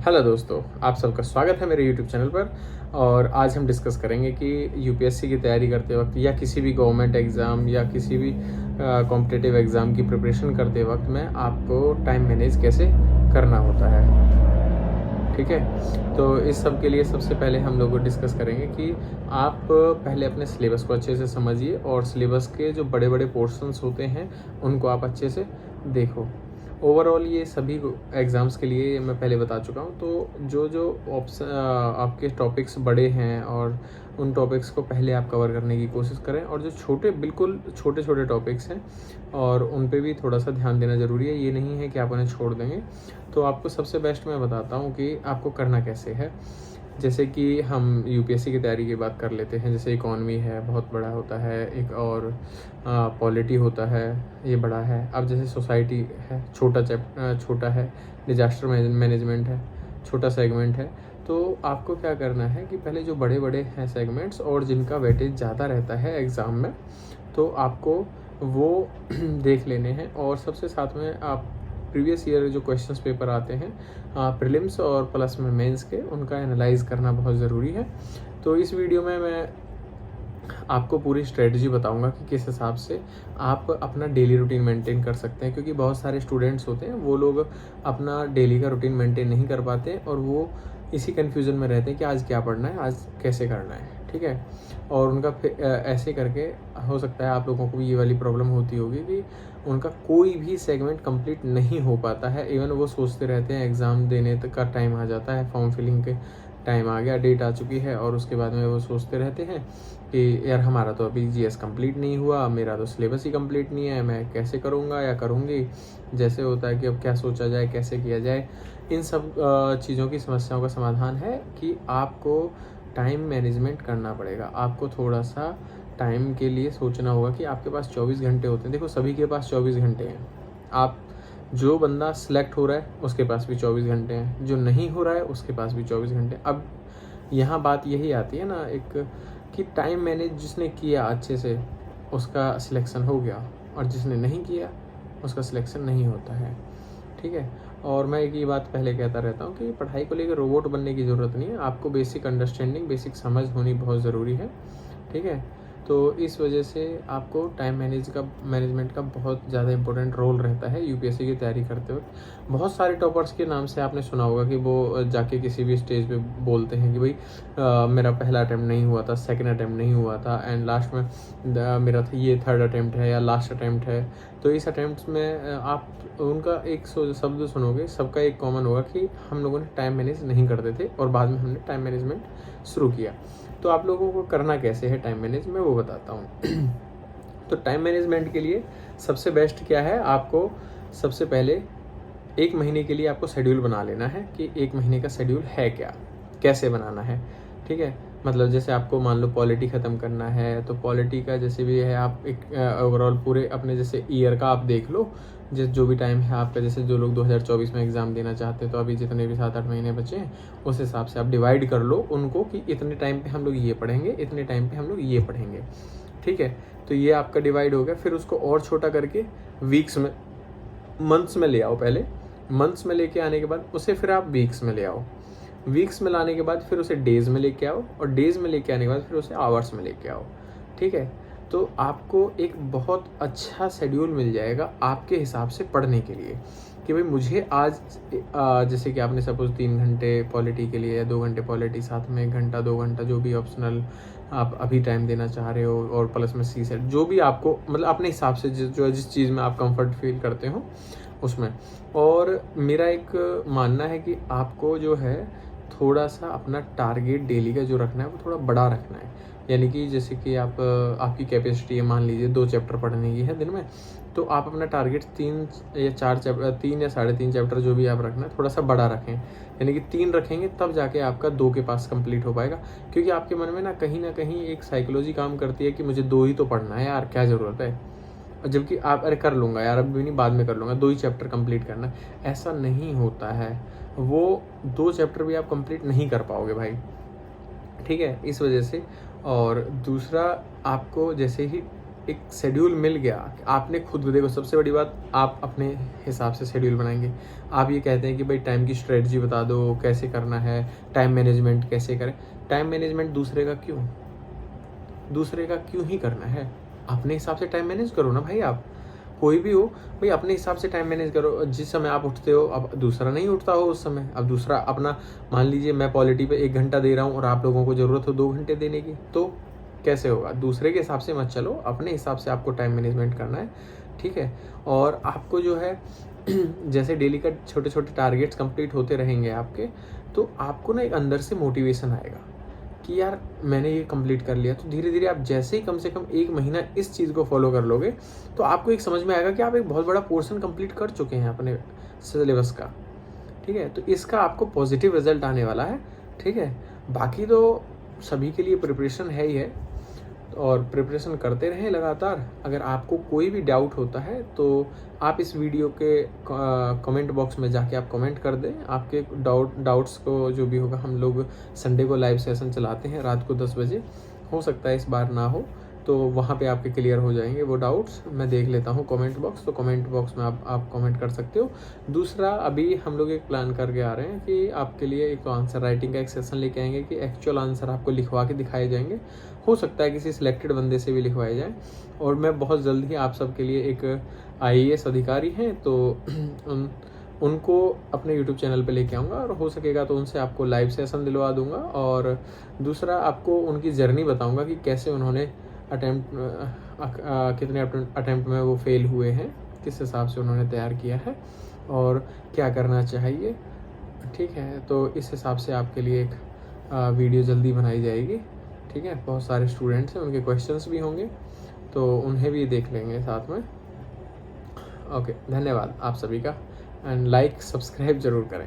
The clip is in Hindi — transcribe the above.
हेलो दोस्तों, आप सबका स्वागत है मेरे यूट्यूब चैनल पर। और आज हम डिस्कस करेंगे कि यूपीएससी की तैयारी करते वक्त या किसी भी गवर्नमेंट एग्ज़ाम या किसी भी कॉम्पिटिटिव एग्ज़ाम की प्रिपरेशन करते वक्त में आपको टाइम मैनेज कैसे करना होता है। ठीक है, तो इस सब के लिए सबसे पहले हम लोग डिस्कस करेंगे कि आप पहले अपने सिलेबस को अच्छे से समझिए और सिलेबस के जो बड़े बड़े पोर्शंस होते हैं उनको आप अच्छे से देखो। ओवरऑल ये सभी एग्ज़ाम्स के लिए मैं पहले बता चुका हूँ। तो जो जो ऑप्शन आपके टॉपिक्स बड़े हैं और उन टॉपिक्स को पहले आप कवर करने की कोशिश करें, और जो छोटे बिल्कुल छोटे छोटे टॉपिक्स हैं और उन पे भी थोड़ा सा ध्यान देना ज़रूरी है। ये नहीं है कि आप उन्हें छोड़ देंगे। तो आपको सबसे बेस्ट मैं बताता हूँ कि आपको करना कैसे है। जैसे कि हम यूपीएससी की तैयारी की बात कर लेते हैं। जैसे इकॉनमी है, बहुत बड़ा होता है, एक और पॉलिटी होता है, ये बड़ा है। अब जैसे सोसाइटी है, छोटा है। डिजास्टर मैनेजमेंट है, छोटा सेगमेंट है। तो आपको क्या करना है कि पहले जो बड़े बड़े हैं सेगमेंट्स और जिनका वेटेज ज़्यादा रहता है एग्ज़ाम में, तो आपको वो देख लेने हैं। और सबसे साथ में आप प्रीवियस ईयर जो क्वेश्चंस पेपर आते हैं प्रीलिम्स और प्लस में मेंस के, उनका एनालाइज करना बहुत ज़रूरी है। तो इस वीडियो में मैं आपको पूरी स्ट्रेटजी बताऊंगा कि किस हिसाब से आप अपना डेली रूटीन मेंटेन कर सकते हैं। क्योंकि बहुत सारे स्टूडेंट्स होते हैं, वो लोग अपना डेली का रूटीन मेंटेन नहीं कर पाते और वो इसी कन्फ्यूज़न में रहते हैं कि आज क्या पढ़ना है, आज कैसे करना है। ठीक है, और उनका ऐसे करके हो सकता है आप लोगों को भी ये वाली प्रॉब्लम होती होगी कि उनका कोई भी सेगमेंट कंप्लीट नहीं हो पाता है। इवन वो सोचते रहते हैं एग्ज़ाम देने तक का टाइम आ जाता है, फॉर्म फिलिंग के टाइम आ गया, डेट आ चुकी है, और उसके बाद में वो सोचते रहते हैं कि यार हमारा तो अभी जीएस कंप्लीट नहीं हुआ, मेरा तो सिलेबस ही कंप्लीट नहीं है, मैं कैसे करूँगा या करूँगी। जैसे होता है कि अब क्या सोचा जाए, कैसे किया जाए। इन सब चीज़ों की समस्याओं का समाधान है कि आपको टाइम मैनेजमेंट करना पड़ेगा। आपको थोड़ा सा टाइम के लिए सोचना होगा कि आपके पास 24 घंटे होते हैं। देखो, सभी के पास 24 घंटे हैं। आप जो बंदा सिलेक्ट हो रहा है उसके पास भी 24 घंटे हैं, जो नहीं हो रहा है उसके पास भी 24 घंटे। अब यहाँ बात यही आती है ना एक, कि टाइम मैनेज जिसने किया अच्छे से उसका सिलेक्शन हो गया, और जिसने नहीं किया उसका सिलेक्शन नहीं होता है। ठीक है, और मैं एक ये बात पहले कहता रहता हूँ कि पढ़ाई को लेकर रोबोट बनने की ज़रूरत नहीं है। आपको बेसिक अंडरस्टैंडिंग, बेसिक समझ होनी बहुत ज़रूरी है। ठीक है, तो इस वजह से आपको टाइम मैनेजमेंट का बहुत ज़्यादा इंपॉर्टेंट रोल रहता है यूपीएससी की तैयारी करते वक्त। बहुत सारे टॉपर्स के नाम से आपने सुना होगा कि वो जाके किसी भी स्टेज पे बोलते हैं कि भाई मेरा पहला अटैम्प्ट नहीं हुआ था, सेकंड अटैम्प्ट नहीं हुआ था, एंड लास्ट में मेरा ये थर्ड अटैम्प्ट है या लास्ट अटैम्प्ट है। तो इस अटैम्प्ट में आप उनका एक शब्द सुनोगे, सबका एक कॉमन होगा कि हम लोगों ने टाइम मैनेज नहीं करते थे और बाद में हमने टाइम मैनेजमेंट शुरू किया। तो आप लोगों को करना कैसे है टाइम मैनेज, मैं वो बताता हूँ। तो टाइम मैनेजमेंट के लिए सबसे बेस्ट क्या है, आपको सबसे पहले 1 महीने के लिए आपको शेड्यूल बना लेना है कि 1 महीने का शेड्यूल है क्या, कैसे बनाना है। ठीक है, मतलब जैसे आपको मान लो पॉलिटी ख़त्म करना है, तो पॉलिटी का जैसे भी है आप एक ओवरऑल पूरे अपने जैसे ईयर का आप देख लो, जो भी टाइम है आपका। जैसे जो लोग 2024 में एग्ज़ाम देना चाहते हैं, तो अभी जितने भी 7-8 महीने बचे हैं उस हिसाब से आप डिवाइड कर लो उनको कि इतने टाइम पे हम लोग ये पढ़ेंगे, इतने टाइम पे हम लोग ये पढ़ेंगे। ठीक है, तो ये आपका डिवाइड हो गया। फिर उसको और छोटा करके वीक्स में, मंथ्स में ले आओ। पहले मंथ्स में लेके आने के बाद उसे फिर आप वीक्स में ले आओ। वीक्स में लाने के बाद फिर उसे डेज़ में लेके आओ, और डेज़ में लेके आने के बाद फिर उसे आवर्स में लेके आओ। ठीक है, तो आपको एक बहुत अच्छा शेड्यूल मिल जाएगा आपके हिसाब से पढ़ने के लिए कि भाई मुझे आज जैसे कि आपने सपोज 3 घंटे पॉलिटी के लिए या 2 घंटे पॉलिटी, साथ में 1 घंटा 2 घंटा जो भी ऑप्शनल आप अभी टाइम देना चाह रहे हो, और प्लस में सी सेट, जो भी आपको मतलब अपने हिसाब से जिस चीज़ में आप कंफर्ट फील करते हो उसमें। और मेरा एक मानना है कि आपको जो है थोड़ा सा अपना टारगेट डेली का जो रखना है वो थोड़ा बड़ा रखना है। यानी कि जैसे कि आपकी कैपेसिटी है, मान लीजिए 2 चैप्टर पढ़ने की है दिन में, तो आप अपना टारगेट 3 या 4 चैप्टर, 3 या 3.5 चैप्टर जो भी आप रखना है थोड़ा सा बड़ा रखें। यानी कि 3 रखेंगे तब जाके आपका 2 के पास कंप्लीट हो पाएगा। क्योंकि आपके मन में ना कहीं एक साइकोलॉजी काम करती है कि मुझे 2 ही तो पढ़ना है यार, क्या ज़रूरत है। जबकि आप अरे कर लूँगा यार, अभी नहीं, बाद में कर लूँगा, 2 ही चैप्टर कंप्लीट करना है। ऐसा नहीं होता है, वो 2 चैप्टर भी आप कंप्लीट नहीं कर पाओगे भाई। ठीक है, इस वजह से। और दूसरा, आपको जैसे ही एक शेड्यूल मिल गया, आपने खुद देखो, सबसे बड़ी बात आप अपने हिसाब से शेड्यूल बनाएंगे। आप ये कहते हैं कि भाई टाइम की स्ट्रेटजी बता दो, कैसे करना है, टाइम मैनेजमेंट कैसे करें। टाइम मैनेजमेंट दूसरे का क्यों ही करना है? अपने हिसाब से टाइम मैनेज करो ना भाई। आप कोई भी हो भाई, अपने हिसाब से टाइम मैनेज करो। जिस समय आप उठते हो, अब दूसरा नहीं उठता हो उस समय, अब दूसरा अपना, मान लीजिए मैं पॉलिटी पे 1 घंटा दे रहा हूँ और आप लोगों को ज़रूरत हो 2 घंटे देने की, तो कैसे होगा? दूसरे के हिसाब से मत चलो, अपने हिसाब से आपको टाइम मैनेजमेंट करना है, ठीक है। और आपको जो है जैसे डेली का छोटे छोटे टारगेट्स कंप्लीट होते रहेंगे आपके, तो आपको ना एक अंदर से मोटिवेशन आएगा कि यार मैंने ये कंप्लीट कर लिया। तो धीरे धीरे आप जैसे ही कम से कम 1 महीना इस चीज़ को फॉलो कर लोगे, तो आपको एक समझ में आएगा कि आप एक बहुत बड़ा पोर्शन कंप्लीट कर चुके हैं अपने सिलेबस का, ठीक है। तो इसका आपको पॉजिटिव रिजल्ट आने वाला है, ठीक है। बाकी तो सभी के लिए प्रिपरेशन है ही है, और प्रिपरेशन करते रहें लगातार। अगर आपको कोई भी डाउट होता है तो आप इस वीडियो के कमेंट बॉक्स में जाके आप कमेंट कर दें। आपके डाउट्स को जो भी होगा, हम लोग संडे को लाइव सेशन चलाते हैं रात को 10 बजे, हो सकता है इस बार ना हो, तो वहाँ पे आपके क्लियर हो जाएंगे वो डाउट्स। मैं देख लेता हूँ कमेंट बॉक्स, तो कमेंट बॉक्स में आप कमेंट कर सकते हो। दूसरा, अभी हम लोग एक प्लान करके आ रहे हैं कि आपके लिए एक आंसर राइटिंग का एक सेशन लेके आएंगे कि एक्चुअल आंसर आपको लिखवा के दिखाए जाएंगे। हो सकता है किसी सिलेक्टेड बंदे से भी लिखवाए जाए। और मैं बहुत जल्द ही आप सबके लिए एक IAS अधिकारी हैं, तो उनको अपने YouTube चैनल पे लेके आऊँगा, और हो सकेगा तो उनसे आपको लाइव सेशन दिलवा दूँगा। और दूसरा, आपको उनकी जर्नी बताऊँगा कि कैसे उन्होंने कितने अटैम्प्ट में वो फेल हुए हैं, किस हिसाब से उन्होंने तैयार किया है और क्या करना चाहिए, ठीक है। तो इस हिसाब से आपके लिए एक वीडियो जल्दी बनाई जाएगी, ठीक है। बहुत सारे स्टूडेंट्स हैं, उनके क्वेश्चंस भी होंगे, तो उन्हें भी देख लेंगे साथ में। ओके, धन्यवाद आप सभी का, एंड लाइक सब्सक्राइब ज़रूर करें।